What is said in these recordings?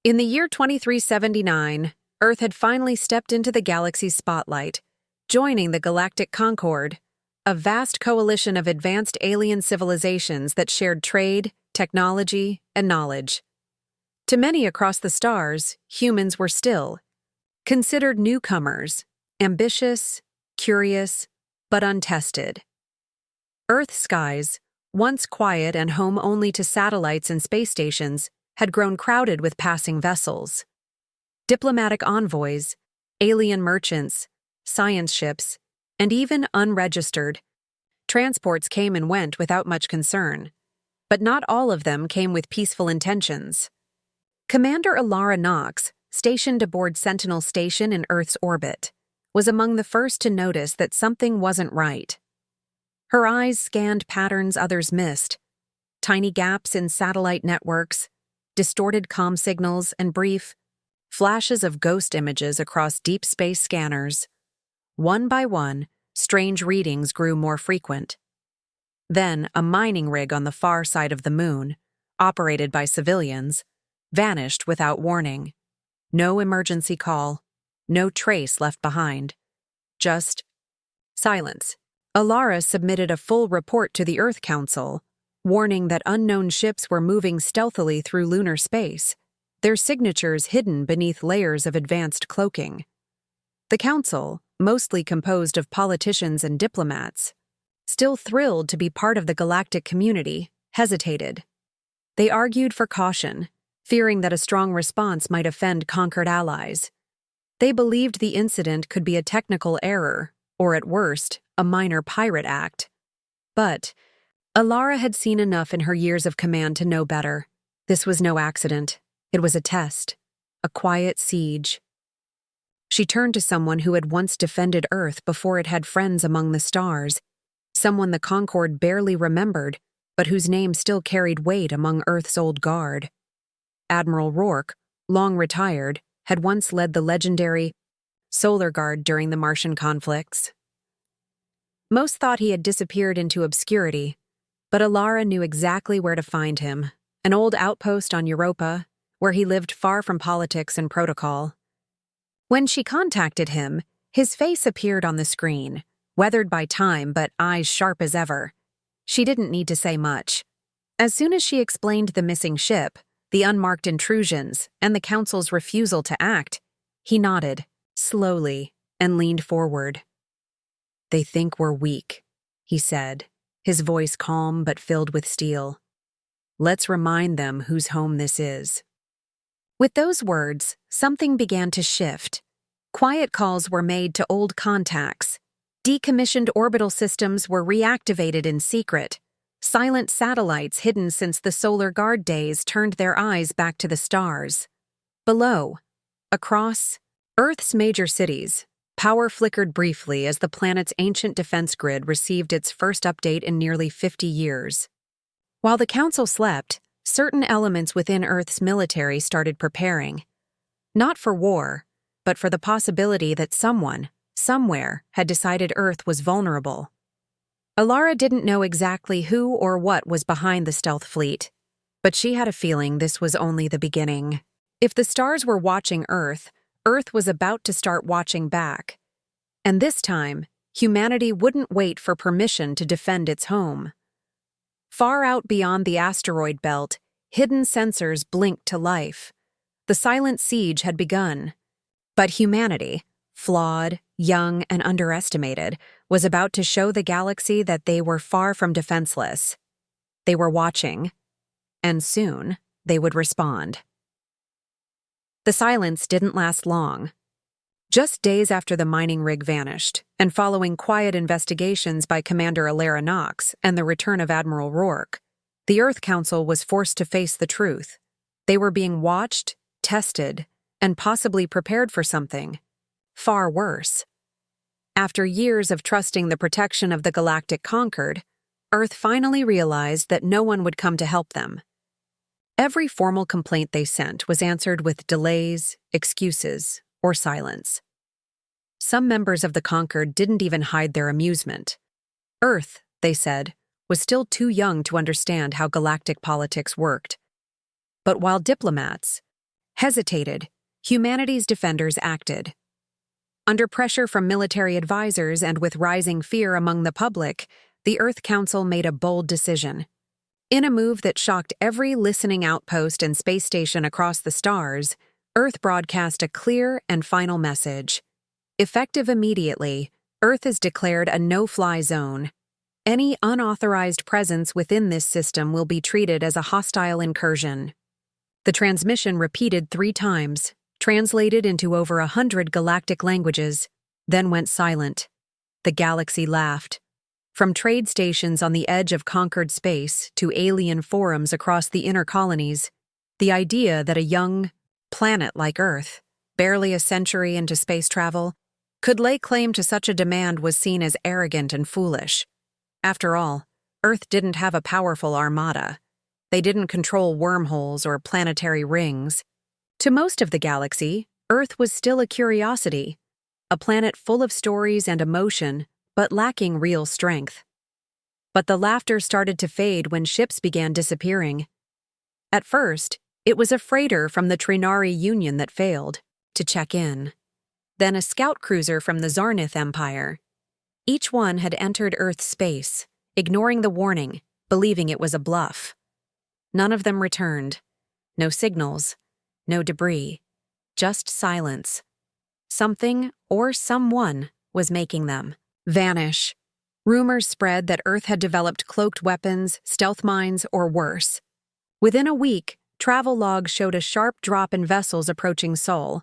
In the year 2379, Earth had finally stepped into the galaxy's spotlight, joining the Galactic Concord, a vast coalition of advanced alien civilizations that shared trade, technology, and knowledge. To many across the stars, humans were still considered newcomers, ambitious, curious, but untested. Earth's skies, once quiet and home only to satellites and space stations, had grown crowded with passing vessels. Diplomatic envoys, alien merchants, science ships, and even unregistered transports came and went without much concern. But not all of them came with peaceful intentions. Commander Alara Knox, stationed aboard Sentinel Station in Earth's orbit, was among the first to notice that something wasn't right. Her eyes scanned patterns others missed: tiny gaps in satellite networks, distorted comm signals, and brief flashes of ghost images across deep space scanners. One by one, strange readings grew more frequent. Then, a mining rig on the far side of the moon, operated by civilians, vanished without warning. No emergency call, no trace left behind. Just silence. Alara submitted a full report to the Earth Council, warning that unknown ships were moving stealthily through lunar space, their signatures hidden beneath layers of advanced cloaking. The Council, mostly composed of politicians and diplomats, still thrilled to be part of the galactic community, hesitated. They argued for caution, fearing that a strong response might offend conquered allies. They believed the incident could be a technical error, or at worst, a minor pirate act. But Alara had seen enough in her years of command to know better. This was no accident. It was a test, a quiet siege. She turned to someone who had once defended Earth before it had friends among the stars, someone the Concord barely remembered, but whose name still carried weight among Earth's old guard. Admiral Rourke, long retired, had once led the legendary Solar Guard during the Martian conflicts. Most thought he had disappeared into obscurity, but Alara knew exactly where to find him, an old outpost on Europa, where he lived far from politics and protocol. When she contacted him, his face appeared on the screen, weathered by time but eyes sharp as ever. She didn't need to say much. As soon as she explained the missing ship, the unmarked intrusions, and the Council's refusal to act, he nodded, slowly, and leaned forward. "They think we're weak," he said, his voice calm but filled with steel. "Let's remind them whose home this is." With those words, something began to shift. Quiet calls were made to old contacts. Decommissioned orbital systems were reactivated in secret. Silent satellites hidden since the Solar Guard days turned their eyes back to the stars. Below, across Earth's major cities, power flickered briefly as the planet's ancient defense grid received its first update in nearly 50 years. While the Council slept, certain elements within Earth's military started preparing. Not for war, but for the possibility that someone, somewhere, had decided Earth was vulnerable. Alara didn't know exactly who or what was behind the stealth fleet, but she had a feeling this was only the beginning. If the stars were watching Earth, Earth was about to start watching back. And this time, humanity wouldn't wait for permission to defend its home. Far out beyond the asteroid belt, hidden sensors blinked to life. The silent siege had begun. But humanity, flawed, young, and underestimated, was about to show the galaxy that they were far from defenseless. They were watching, and soon they would respond. The silence didn't last long. Just days after the mining rig vanished, and following quiet investigations by Commander Alara Knox and the return of Admiral Rourke, the Earth Council was forced to face the truth. They were being watched, tested, and possibly prepared for something far worse. After years of trusting the protection of the Galactic Concord, Earth finally realized that no one would come to help them. Every formal complaint they sent was answered with delays, excuses, or silence. Some members of the Concord didn't even hide their amusement. Earth, they said, was still too young to understand how galactic politics worked. But while diplomats, hesitated, humanity's defenders acted. Under pressure from military advisors and with rising fear among the public, the Earth Council made a bold decision. In a move that shocked every listening outpost and space station across the stars, Earth broadcast a clear and final message. Effective immediately, Earth is declared a no-fly zone. Any unauthorized presence within this system will be treated as a hostile incursion. The transmission repeated 3 times, translated into over 100 galactic languages, then went silent. The galaxy laughed. From trade stations on the edge of conquered space to alien forums across the inner colonies, the idea that a young planet like Earth, barely a century into space travel, could lay claim to such a demand was seen as arrogant and foolish. After all, Earth didn't have a powerful armada. They didn't control wormholes or planetary rings. To most of the galaxy, Earth was still a curiosity, a planet full of stories and emotion, but lacking real strength. But the laughter started to fade when ships began disappearing. At first, it was a freighter from the Trinari Union that failed to check in. Then a scout cruiser from the Zarnith Empire. Each one had entered Earth's space, ignoring the warning, believing it was a bluff. None of them returned. No signals, no debris, just silence. Something or someone was making them vanish. Rumors spread that Earth had developed cloaked weapons, stealth mines, or worse. Within a week, travel logs showed a sharp drop in vessels approaching Sol.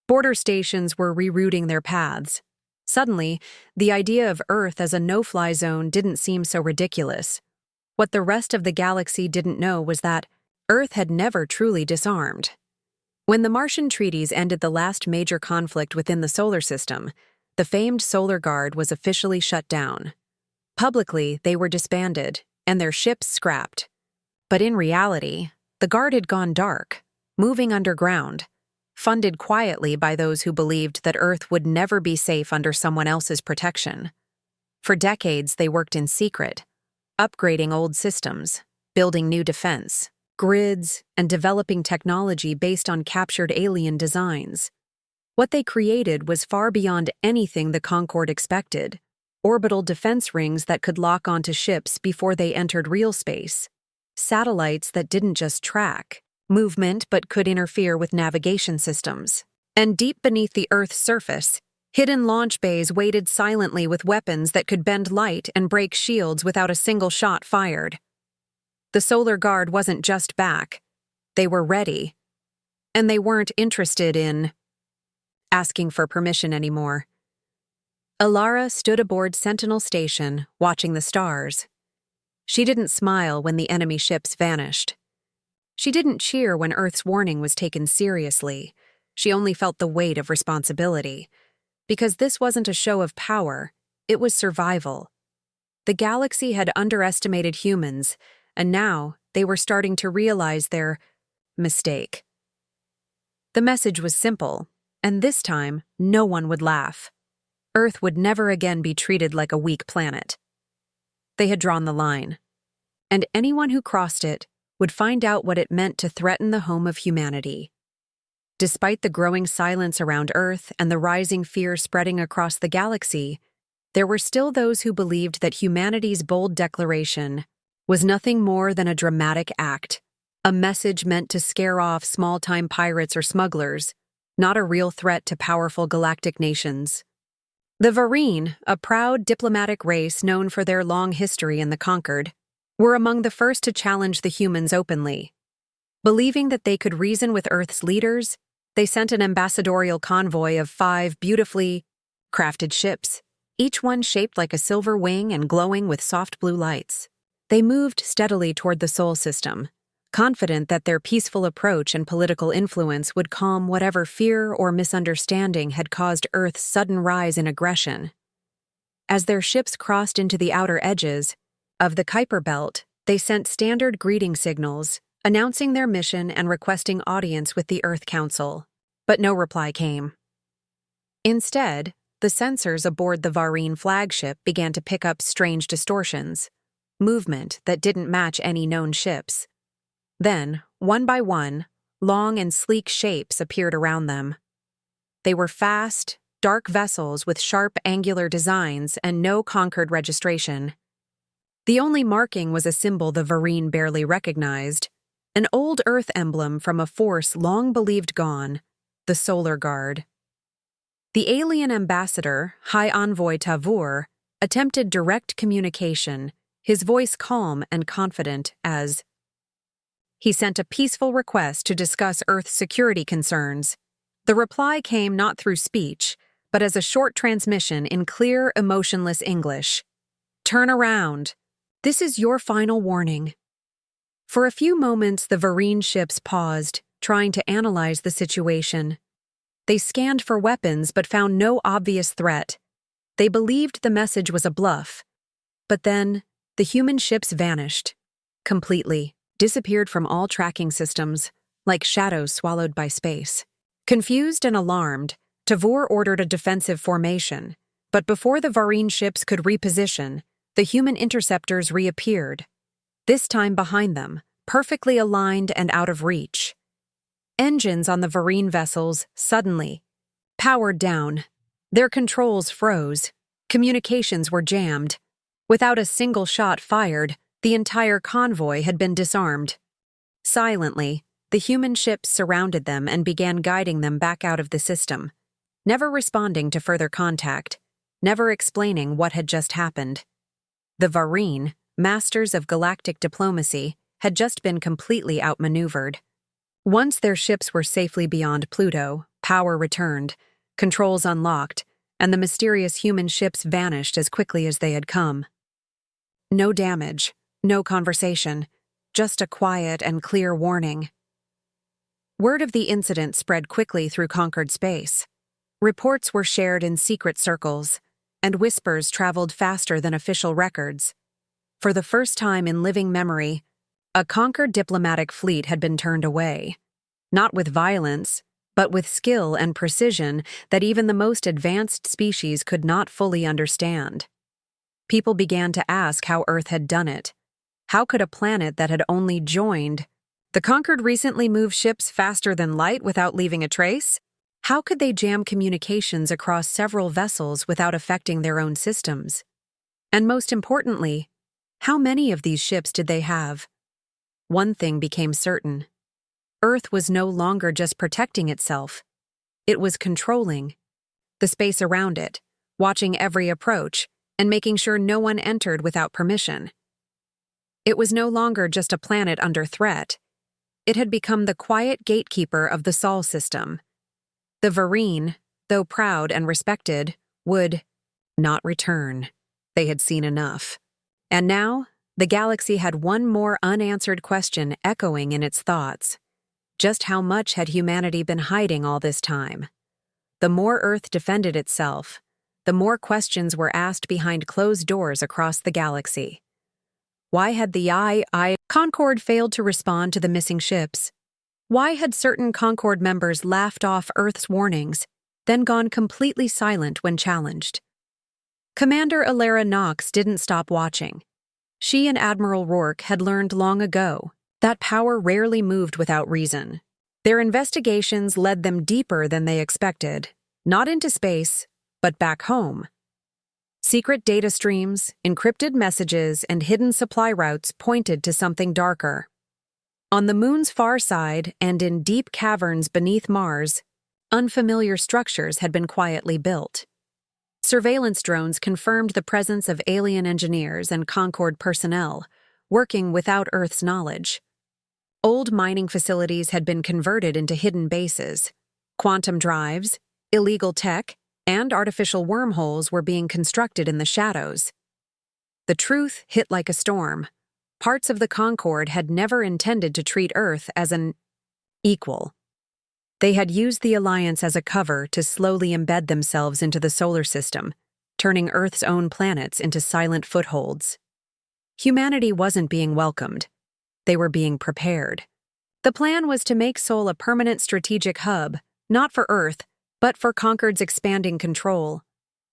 Border stations were rerouting their paths. Suddenly, the idea of Earth as a no-fly zone didn't seem so ridiculous. What the rest of the galaxy didn't know was that Earth had never truly disarmed. When the Martian treaties ended the last major conflict within the solar system, the famed Solar Guard was officially shut down. Publicly, they were disbanded, and their ships scrapped. But in reality, the Guard had gone dark, moving underground, funded quietly by those who believed that Earth would never be safe under someone else's protection. For decades, they worked in secret, upgrading old systems, building new defense, grids, and developing technology based on captured alien designs. What they created was far beyond anything the Concorde expected: orbital defense rings that could lock onto ships before they entered real space, satellites that didn't just track movement but could interfere with navigation systems. And deep beneath the Earth's surface, hidden launch bays waited silently with weapons that could bend light and break shields without a single shot fired. The Solar Guard wasn't just back. They were ready. And they weren't interested in asking for permission anymore. Alara stood aboard Sentinel Station, watching the stars. She didn't smile when the enemy ships vanished. She didn't cheer when Earth's warning was taken seriously. She only felt the weight of responsibility. Because this wasn't a show of power, it was survival. The galaxy had underestimated humans, and now they were starting to realize their mistake. The message was simple, and this time, no one would laugh. Earth would never again be treated like a weak planet. They had drawn the line, and anyone who crossed it would find out what it meant to threaten the home of humanity. Despite the growing silence around Earth and the rising fear spreading across the galaxy, there were still those who believed that humanity's bold declaration was nothing more than a dramatic act, a message meant to scare off small-time pirates or smugglers, not a real threat to powerful galactic nations. The Varine, a proud diplomatic race known for their long history in the Conquered, were among the first to challenge the humans openly. Believing that they could reason with Earth's leaders, they sent an ambassadorial convoy of 5 beautifully crafted ships, each one shaped like a silver wing and glowing with soft blue lights. They moved steadily toward the Sol system, confident that their peaceful approach and political influence would calm whatever fear or misunderstanding had caused Earth's sudden rise in aggression. As their ships crossed into the outer edges of the Kuiper Belt, they sent standard greeting signals, announcing their mission and requesting audience with the Earth Council, but no reply came. Instead, the sensors aboard the Varine flagship began to pick up strange distortions, movement that didn't match any known ships. Then, one by one, long and sleek shapes appeared around them. They were fast, dark vessels with sharp angular designs and no Concord registration. The only marking was a symbol the Varine barely recognized, an old Earth emblem from a force long believed gone, the Solar Guard. The alien ambassador, High Envoy Tavour, attempted direct communication, his voice calm and confident as he sent a peaceful request to discuss Earth's security concerns. The reply came not through speech, but as a short transmission in clear, emotionless English. "Turn around. This is your final warning." For a few moments, the Varine ships paused, trying to analyze the situation. They scanned for weapons but found no obvious threat. They believed the message was a bluff. But then, the human ships vanished. Completely. Disappeared from all tracking systems, like shadows swallowed by space. Confused and alarmed, Tavour ordered a defensive formation, but before the Varine ships could reposition, the human interceptors reappeared, this time behind them, perfectly aligned and out of reach. Engines on the Varine vessels suddenly powered down. Their controls froze. Communications were jammed. Without a single shot fired, the entire convoy had been disarmed. Silently, the human ships surrounded them and began guiding them back out of the system, never responding to further contact, never explaining what had just happened. The Varine, masters of galactic diplomacy, had just been completely outmaneuvered. Once their ships were safely beyond Pluto, power returned, controls unlocked, and the mysterious human ships vanished as quickly as they had come. No damage. No conversation, just a quiet and clear warning. Word of the incident spread quickly through conquered space. Reports were shared in secret circles, and whispers traveled faster than official records. For the first time in living memory, a conquered diplomatic fleet had been turned away, not with violence, but with skill and precision that even the most advanced species could not fully understand. People began to ask how Earth had done it. How could a planet that had only joined the Concord recently move ships faster than light without leaving a trace? How could they jam communications across several vessels without affecting their own systems? And most importantly, how many of these ships did they have? One thing became certain. Earth was no longer just protecting itself. It was controlling the space around it, watching every approach, and making sure no one entered without permission. It was no longer just a planet under threat. It had become the quiet gatekeeper of the Sol system. The Varine, though proud and respected, would not return. They had seen enough. And now, the galaxy had one more unanswered question echoing in its thoughts. Just how much had humanity been hiding all this time? The more Earth defended itself, the more questions were asked behind closed doors across the galaxy. Why had the Concord failed to respond to the missing ships? Why had certain Concord members laughed off Earth's warnings, then gone completely silent when challenged? Commander Alara Knox didn't stop watching. She and Admiral Rourke had learned long ago that power rarely moved without reason. Their investigations led them deeper than they expected, not into space, but back home. Secret data streams, encrypted messages, and hidden supply routes pointed to something darker. On the moon's far side and in deep caverns beneath Mars, unfamiliar structures had been quietly built. Surveillance drones confirmed the presence of alien engineers and Concord personnel, working without Earth's knowledge. Old mining facilities had been converted into hidden bases. Quantum drives, illegal tech, and artificial wormholes were being constructed in the shadows. The truth hit like a storm. Parts of the Concord had never intended to treat Earth as an equal. They had used the Alliance as a cover to slowly embed themselves into the solar system, turning Earth's own planets into silent footholds. Humanity wasn't being welcomed. They were being prepared. The plan was to make Sol a permanent strategic hub, not for Earth, but for Concord's expanding control.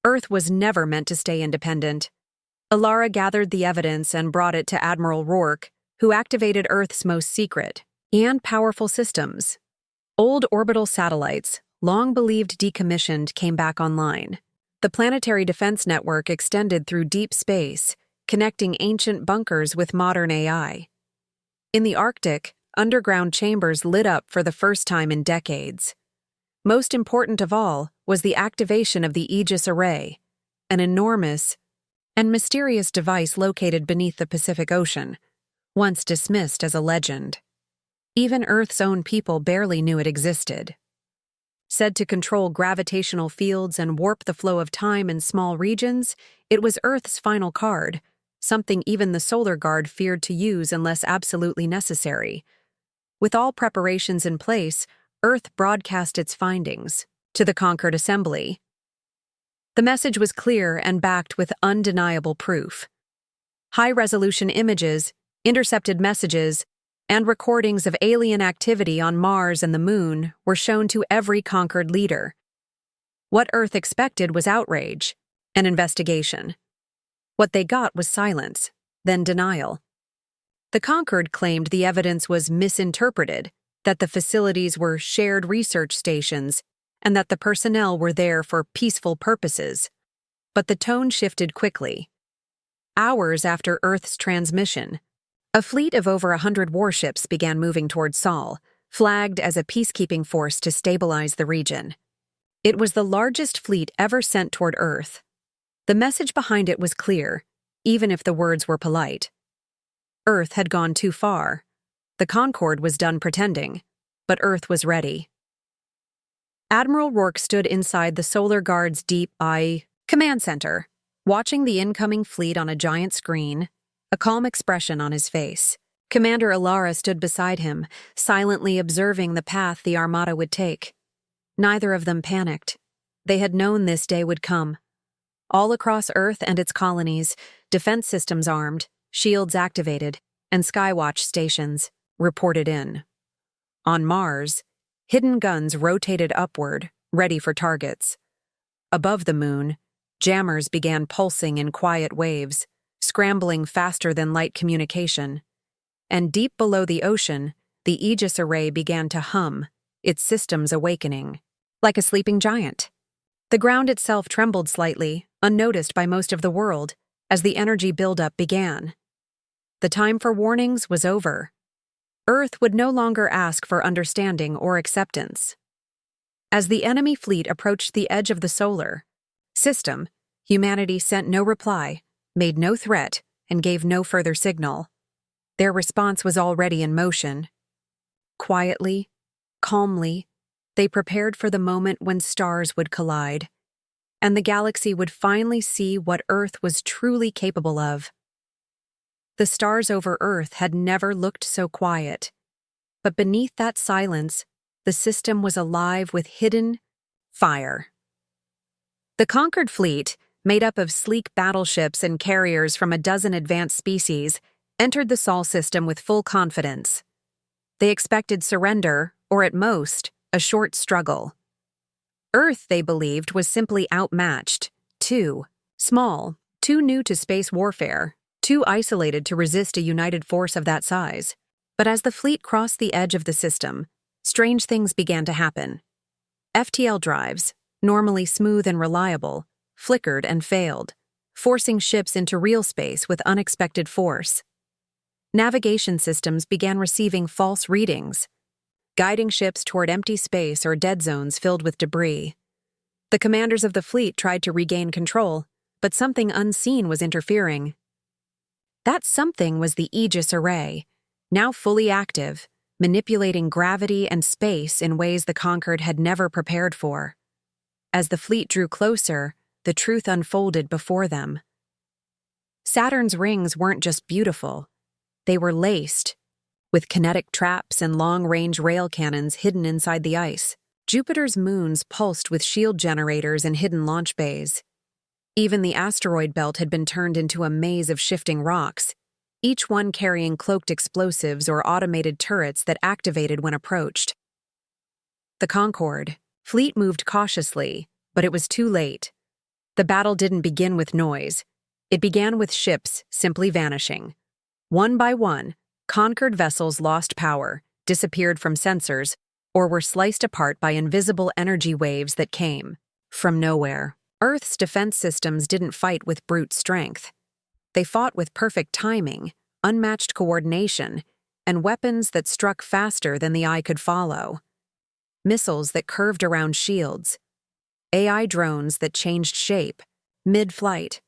Earth was never meant to stay independent. Alara gathered the evidence and brought it to Admiral Rourke, who activated Earth's most secret, and powerful systems. Old orbital satellites, long believed decommissioned, came back online. The planetary defense network extended through deep space, connecting ancient bunkers with modern AI. In the Arctic, underground chambers lit up for the first time in decades. Most important of all was the activation of the Aegis Array, an enormous and mysterious device located beneath the Pacific Ocean, once dismissed as a legend. Even Earth's own people barely knew it existed. Said to control gravitational fields and warp the flow of time in small regions, it was Earth's final card, something even the Solar Guard feared to use unless absolutely necessary. With all preparations in place, Earth broadcast its findings to the conquered assembly. The message was clear and backed with undeniable proof. High-resolution images, intercepted messages, and recordings of alien activity on Mars and the Moon were shown to every conquered leader. What Earth expected was outrage, an investigation. What they got was silence, then denial. The conquered claimed the evidence was misinterpreted, that the facilities were shared research stations, and that the personnel were there for peaceful purposes. But the tone shifted quickly. Hours after Earth's transmission, a fleet of over 100 warships began moving toward Sol, flagged as a peacekeeping force to stabilize the region. It was the largest fleet ever sent toward Earth. The message behind it was clear, even if the words were polite. Earth had gone too far. The Concorde was done pretending, but Earth was ready. Admiral Rourke stood inside the Solar Guard's deep command center, watching the incoming fleet on a giant screen, a calm expression on his face. Commander Ilara stood beside him, silently observing the path the Armada would take. Neither of them panicked. They had known this day would come. All across Earth and its colonies, defense systems armed, shields activated, and skywatch stations reported in. On Mars, hidden guns rotated upward, ready for targets. Above the Moon, jammers began pulsing in quiet waves, scrambling faster than light communication. And deep below the ocean, the Aegis Array began to hum, its systems awakening. Like a sleeping giant. The ground itself trembled slightly, unnoticed by most of the world, as the energy buildup began. The time for warnings was over. Earth would no longer ask for understanding or acceptance. As the enemy fleet approached the edge of the solar system, humanity sent no reply, made no threat, and gave no further signal. Their response was already in motion. Quietly, calmly, they prepared for the moment when stars would collide, and the galaxy would finally see what Earth was truly capable of. The stars over Earth had never looked so quiet, but beneath that silence, the system was alive with hidden fire. The conquered fleet, made up of sleek battleships and carriers from a dozen advanced species, entered the Sol system with full confidence. They expected surrender, or at most, a short struggle. Earth, they believed, was simply outmatched, too small, too new to space warfare, too isolated to resist a united force of that size. But as the fleet crossed the edge of the system, strange things began to happen. FTL drives, normally smooth and reliable, flickered and failed, forcing ships into real space with unexpected force. Navigation systems began receiving false readings, guiding ships toward empty space or dead zones filled with debris. The commanders of the fleet tried to regain control, but something unseen was interfering. That something was the Aegis Array, now fully active, manipulating gravity and space in ways the conquered had never prepared for. As the fleet drew closer, the truth unfolded before them. Saturn's rings weren't just beautiful. They were laced, with kinetic traps and long-range rail cannons hidden inside the ice. Jupiter's moons pulsed with shield generators and hidden launch bays. Even the asteroid belt had been turned into a maze of shifting rocks, each one carrying cloaked explosives or automated turrets that activated when approached. The Concorde fleet moved cautiously, but it was too late. The battle didn't begin with noise. It began with ships simply vanishing. One by one, conquered vessels lost power, disappeared from sensors, or were sliced apart by invisible energy waves that came from nowhere. Earth's defense systems didn't fight with brute strength. They fought with perfect timing, unmatched coordination, and weapons that struck faster than the eye could follow. Missiles that curved around shields, AI drones that changed shape mid-flight,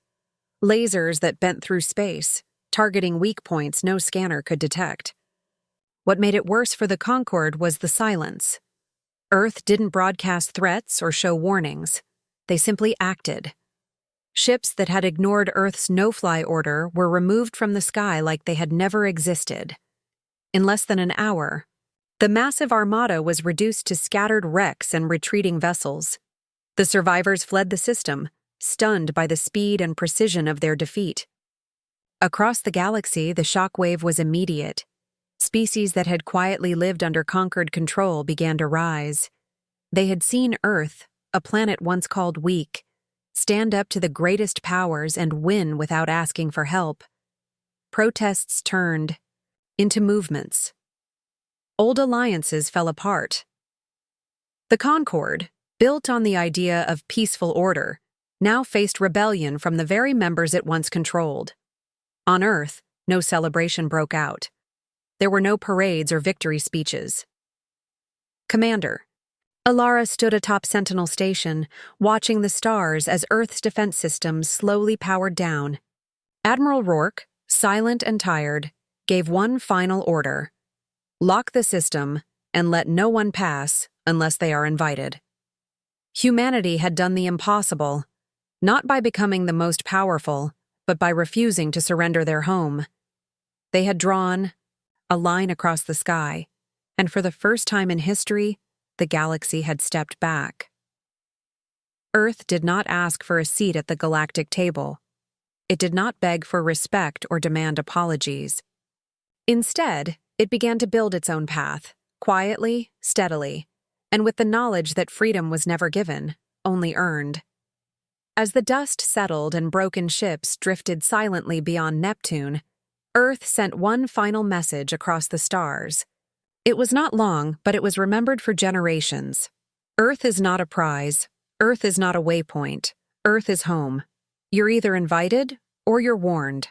lasers that bent through space, targeting weak points no scanner could detect. What made it worse for the Concorde was the silence. Earth didn't broadcast threats or show warnings. They simply acted. Ships that had ignored Earth's no-fly order were removed from the sky like they had never existed. In less than an hour, the massive armada was reduced to scattered wrecks and retreating vessels. The survivors fled the system, stunned by the speed and precision of their defeat. Across the galaxy, the shockwave was immediate. Species that had quietly lived under conquered control began to rise. They had seen Earth, a planet once called weak, stand up to the greatest powers and win without asking for help. Protests turned into movements. Old alliances fell apart. The Concorde, built on the idea of peaceful order, now faced rebellion from the very members it once controlled. On Earth, no celebration broke out. There were no parades or victory speeches. Commander. Alara stood atop Sentinel Station, watching the stars as Earth's defense systems slowly powered down. Admiral Rourke, silent and tired, gave one final order. Lock the system and let no one pass unless they are invited. Humanity had done the impossible, not by becoming the most powerful, but by refusing to surrender their home. They had drawn a line across the sky, and for the first time in history, the galaxy had stepped back. Earth did not ask for a seat at the galactic table. It did not beg for respect or demand apologies. Instead, it began to build its own path, quietly, steadily, and with the knowledge that freedom was never given, only earned. As the dust settled and broken ships drifted silently beyond Neptune, Earth sent one final message across the stars. It was not long, but it was remembered for generations. Earth is not a prize. Earth is not a waypoint. Earth is home. You're either invited or you're warned.